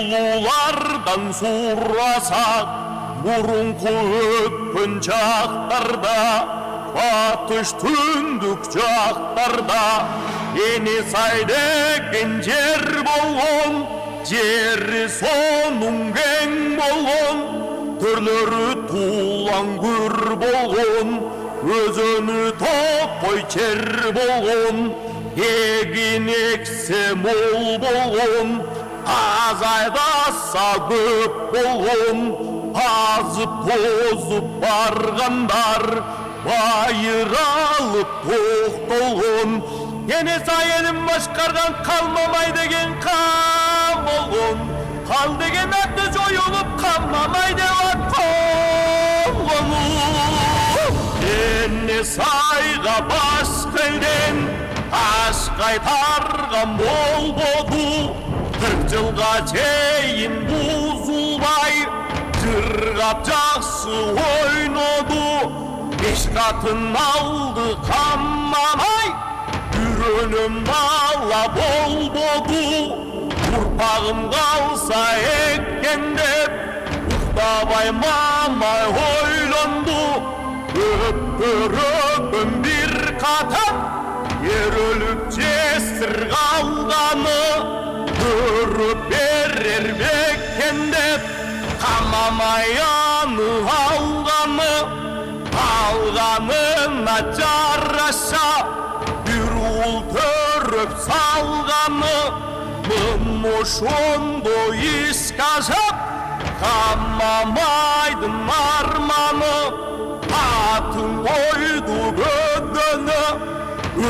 улуулардан сурасак, мурунку өткөн жактарда, батыш түндүк жактарда, эни сай деген жер болгон, жери сонун кең болгон, төрлөрү туулан күр болгон, өзөнү топкой чер болгон, эгин эксе мол болгон, азайдаса көп болгон, азып тозуп баргандар байыралып токтолгон. Эне сайынын башкарган Калмамай деген кам болгон, кал деген аты жоюлуп Калмамай деп ат болгон. Эне сайга башка элден аш кайтарган болбоду, 40 жылга чейин бузулбай жыргап жакшы ойноду. 5 катын алды Калмамай, үйрөнөм бала болбоду. Урпагым калса экен деп уктабай Мамай ойлонду. Өпкөрөгөн бир катан ер өлүп жесир калганы, көрүп берер бекен деп Калмамай аны алганына жараша бир уул төрөп салганы. Мын ошондо ишке ашап Калмамайдын арманы, атын койду көдөнө,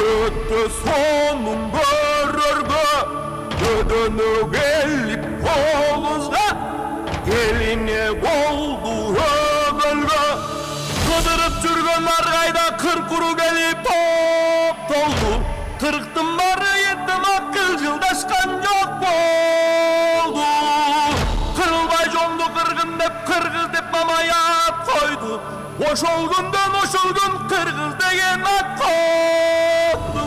өттө сонун көрөргө. Көдөнө келип колузга, элине болду өгөлгө. Кыдырып жүргөн ар кайда кыркуру келип топтолду. 40-тын бары еттим акыл жылдашкан жок болду. Кырылбай жонду кыргын деп кыргыз деп Мамай ат койду. Ошол күндөн кыргыз деген ат койду.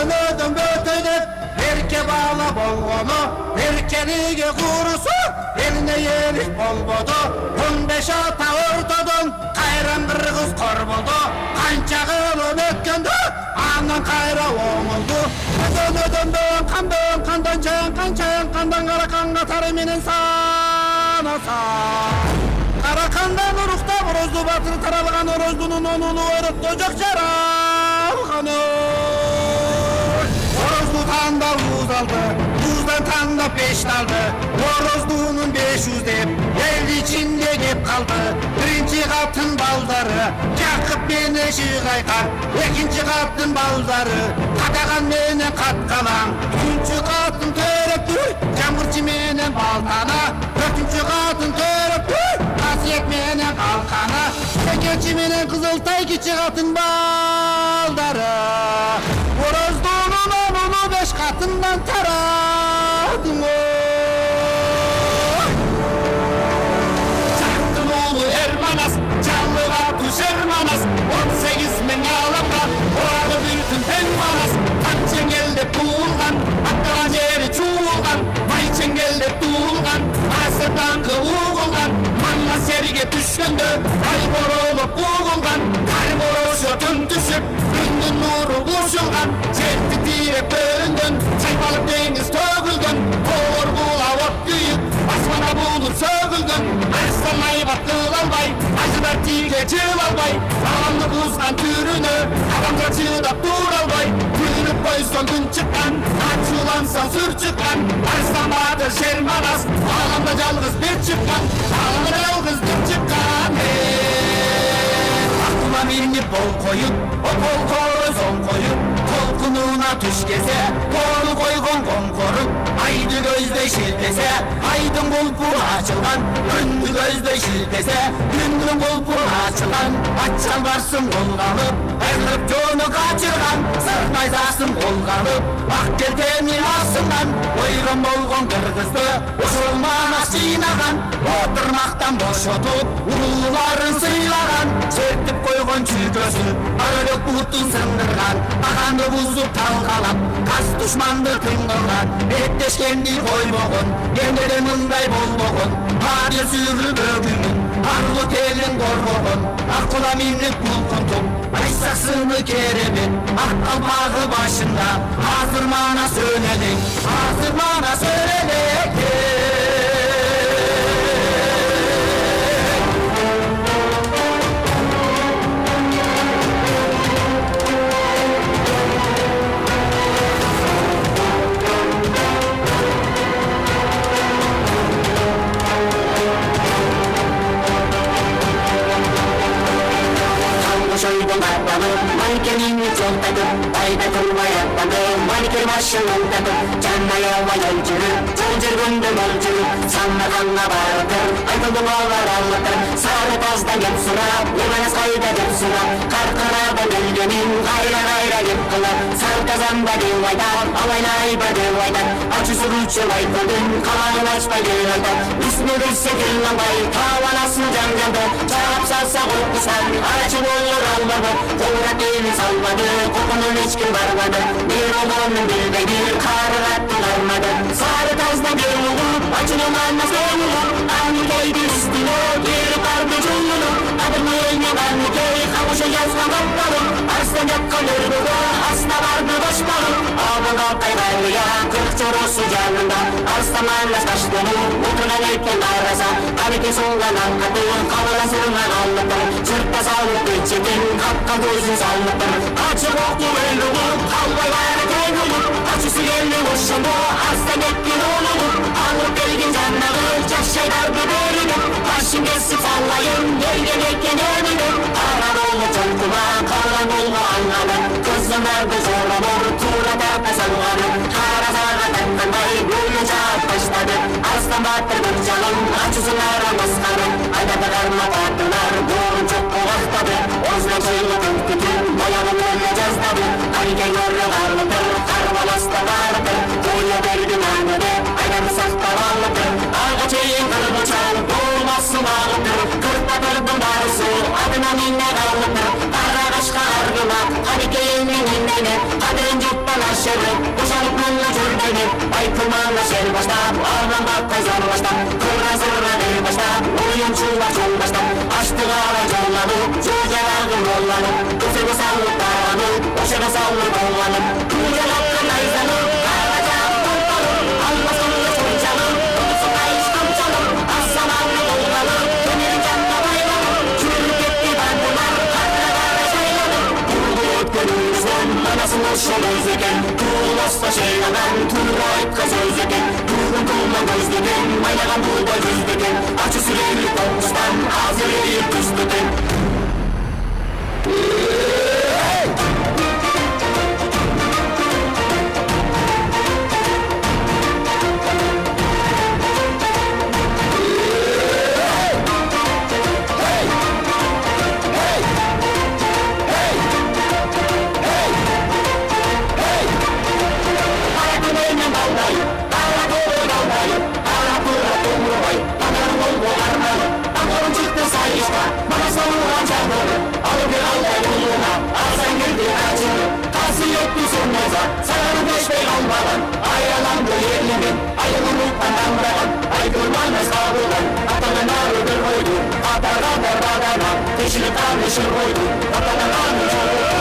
Өдөн бөтөйдөп эрке бала болгону, эркелиги курусу элине элик болбоду. 15 ата ортодон кайран кыргыз корболду. Канча кылып өткөндө анан кайра оңолду. Өдөн кандан чаянкандан каракан катары менен санаса. Каракандан уруктап орозду батыр таралган, ороздунун онуну өрөктө жок жаралганы. Орозду тандап узалды, уздан тандап 5 алды. Ороздунун 500 деп эл ичинде кеп калды. Биринчи катын балдары Жакып менен Шыгайкар, экинчи катын балдары Катаган менен Каткалаң, үчүнчү катын Төрөптү, Жамгырчы менен Балтана, төртүнчү катын Төрөптү, Касиет менен Калкана, экинчи менен Кызылтай, кичи катын балдары. Ороздунун онуну 5 катындан тарадың. Жактын уулу Эрманас, жалыга Тушерманас, 18 миң аламга орагы бүтүн тең манас. Так чеңгелде туулган, аттаган жери чуулган, май чеңгелде туулган, асырдаңкы угулган. Манна сериге түшкөндө ай боролуп угулган, кар борошо түн түшүп күндүн нуру кушулган. Жетти тиреп бөлүнгөн, чайпалып деңиз төгүлгөн, тоор булак от күйүп асмана булуп сөгүлгөн. Арыстан айга кыла албай, ажыдар тиге жыла албай, аламды бузган түрүнө адамга чыдап тура албай. Күлүп койсоң күн чыккан, ачуулансаң сүр чыккан. Арыстан баатыр Шерманас, аламда жалгыз бир чыккан, аламда жалгыз бир чыккан. Акlıma minip bol koyup, o bol korozon koyup, толкунуна түшкесе, кону койгон коңкоруп, айды көздөй шилтесе, айдын булпуру ачылган, күндү көздөй шилтесе, күндүн булпуру ачылган. Аччан барсын колганып, айрылып жону качырган, сырнайзасын колганып, ак келтени асынган, ойрон болгон кыргызды ошол манас жыйнаган, отурмактан бошотуп, улууларын сыйлаган, чертип койгон чүйкөсү ар Gökbuğutun sındırgan, bakandı buzup talgalap, kas düşmandı tıngılgan, etleşkendi koymoğun, kendede mınday bolmoğun, hadir sürü bögünün, arlı telin kormoğun, akula minlik bulkuntum, aysaksını keremin, akkalpağı başında, hazır bana söyledik, hazır bana söyledik. Şöyle bakmadım, mankenini çok tadım, ayda kurmayatmadım, maniker başının tadım, canla yava yolculuk, çolcur gündüm olculuk, sanma kanla bağırtır, aykıldım oğlar anlatır, sarı tazda gep surap, limanız kayda gep surap, karkırada bölgenin, gayra gayra gep kılap, sar kazanda devayda, alayla ayba devayda, açı suruçu aykıldın, kalanın açma gelirden, ismi bilse gülmem tavanasını cancadı, çarap sarsa korkusan, araçı olur almadı, Kurat elini salmadı, kokunun hiç kim varmadı, bir oğlunun bilmedi, karı rattın almadı, sarı tazda bir olup, açının almaz oğlunu, anı koydu üstüne, geri kardı cullunu, adımı eline kanlı köy, kavuşu yazma kaptalım, arslan yakkan ırgıda, asla vardı başmalım, ağabey kalkay varlıya, kırk çorusu canında, arslan almaz taşları, mutuna neyken arasa, kalite soğulan anlatı, kavalasırına anlatır, çırpta sağlık geçetin, kapka gözün sallıktır, açık oklu elini, kalbay varı koynunu, açısı geldi hoşunu, arslan etkin oğlunu, alıp belgin canları, çaşşaylar biberini, başın kesip sallayın, yergen ekken emini, arar oğlu çönkuma, kalan oğlu anladı, kızın verdi zorlanır, tuğla tartı sallanır, kara zarra takkanday, gülü çağat başladı, arslan battırdık canım, açısın aramız kanım, ayda bakarma tatlılar, doğru çok kovaktadı, ozla çaylı tüktükün, boyanın önüne cazdadı, ayken yorlu varlıdır, karvalasta varlıdır, koyla verdim anladı, aydanı sakta varlıdır, ağaç çayın kırdı çal, doğulmazsın ağlıdır, kırkta kırdım barısı, adına minne varlıdır, kara kaşka argıma, hadi gelinin inneni, kadın cüpten aşırı, boşalıp mınlı cürdeni, aykırmanla şer başta, ağlam bakta zor başta, kırra zırra bir başta, uyum çuva çul başta, açtı ağaç oğlanı, çuğcalardı yollanı, kızını sallıp dağlanı, boşuna sallıp oğlanı, kuyucan hakkın ayzanı, ağacağım kurtalı, almasınlı çoğuncalı, kutusu kayış kamçalı, aslan allı oğlanı, dönür canla baylanı, çürük etti bandılar, karra karra şaylanı, kurdu ötkönümüzden, anasını şol özleken, tuğlasta şeylanan, tuğra ekka sözleken, tuğrun tuğla gözleken, maylagan buğda gözleken, açı süreli konuştan, ağzı verip küstüken. Teşrif almışır koydu, vatanı almışır koydu.